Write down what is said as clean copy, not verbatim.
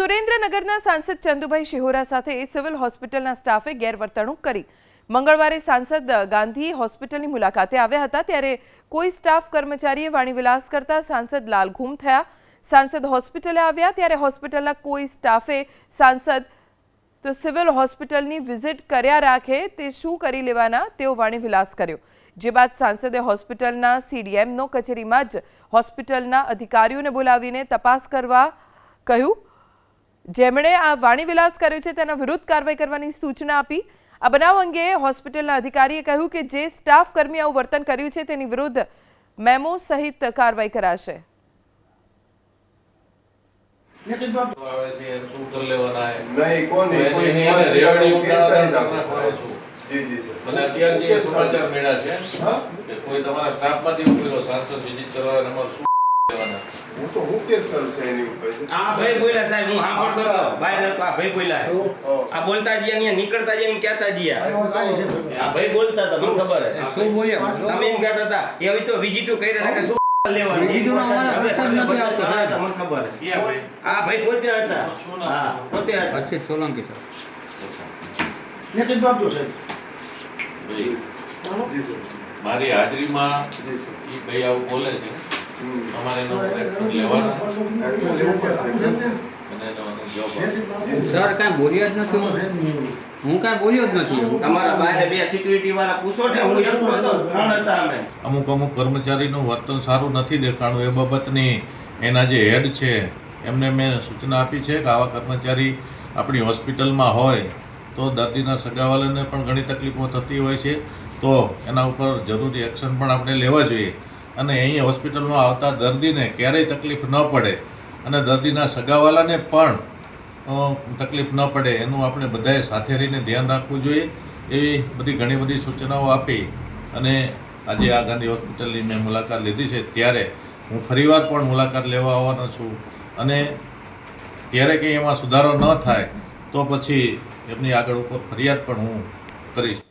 સુરેન્દ્રનગરના સાંસદ ચંદુભાઈ શિહોરા સાથે સિવિલ હોસ્પિટલના સ્ટાફે ગેરવર્તણૂક કરી મંગળવારે સાંસદ ગાંધી હોસ્પિટલની મુલાકાતે આવ્યા હતા ત્યારે કોઈ સ્ટાફ કર્મચારીએ વાણીવિલાસ કરતા સાંસદ લાલઘૂમ થયા। સાંસદ હોસ્પિટલે આવ્યા ત્યારે હોસ્પિટલના કોઈ સ્ટાફે સાંસદ તો સિવિલ હોસ્પિટલની વિઝિટ કર્યા રાખે તે શું કરી લેવાના તેવો વાણીવિલાસ કર્યો। જે બાદ સાંસદે હોસ્પિટલના સીડીએમનો કચેરીમાં જ હોસ્પિટલના અધિકારીઓને બોલાવીને તપાસ કરવા કહ્યું। જેમણે આ વાણીવિલાસ કર્યો છે તેના વિરુદ્ધ કાર્યવાહી કરવાની સૂચના આપી। આ બનાવ અંગે હોસ્પિટલના અધિકારીએ કહ્યું કે જે સ્ટાફ કર્મી આવું વર્તન કર્યું છે તેની વિરુદ્ધ મેમો સહિત કાર્યવાહી કરાશે। बोलता जी निकलता जी कहता जी भाई बोलता था मन खबर है તમે એમ કહેતા હતા એ હવે તો વિઝિટો કરી રહ્યા કે શું લેવાનું વિઝિટો મને ખબર છે આ ભાઈ પોતે હતા હા પોતે હતા હર્ષિત સોલંકી સર નિતિન બાબુ સાહેબ મારી હાજરીમાં એ ભાઈ આવું બોલે છે અમારે એનો એક્શન લેવાનો સર કાંઈ બોલ્યો જ નથી હું કાંઈ બોલ્યો જ નથી અમારા બહાર બે સિક્યુરિટી વાળા પૂછો છે હું એકલો હતો ત્રણ હતા અમે અમુક કર્મચારીનું વર્તન સારું નથી દેખાણું એ બાબતની એના જે હેડ છે એમને મેં સૂચના આપી છે કે આવા કર્મચારી આપણી હોસ્પિટલમાં હોય તો દર્દીના સગાવાલાને પણ ઘણી તકલીફો થતી હોય છે તો એના ઉપર જરૂરી એક્શન પણ આપણે લેવા જોઈએ અને અહીં હોસ્પિટલમાં આવતા દર્દીને ક્યારેય તકલીફ ન પડે અને દર્દીના સગાવાલાને પણ તકલીફ ન પડે એનું આપણે બધાએ સાથે રહીને ધ્યાન રાખવું જોઈએ। એવી બધી ઘણી બધી સૂચનાઓ આપી અને આજે આ ગાંધી હોસ્પિટલની મેં મુલાકાત લીધી છે ત્યારે હું ફરીવાર પણ મુલાકાત લેવા આવવાનો છું અને ત્યારે કંઈ એમાં સુધારો ન થાય તો પછી એમની આગળ ઉપર ફરિયાદ પણ હું કરીશ।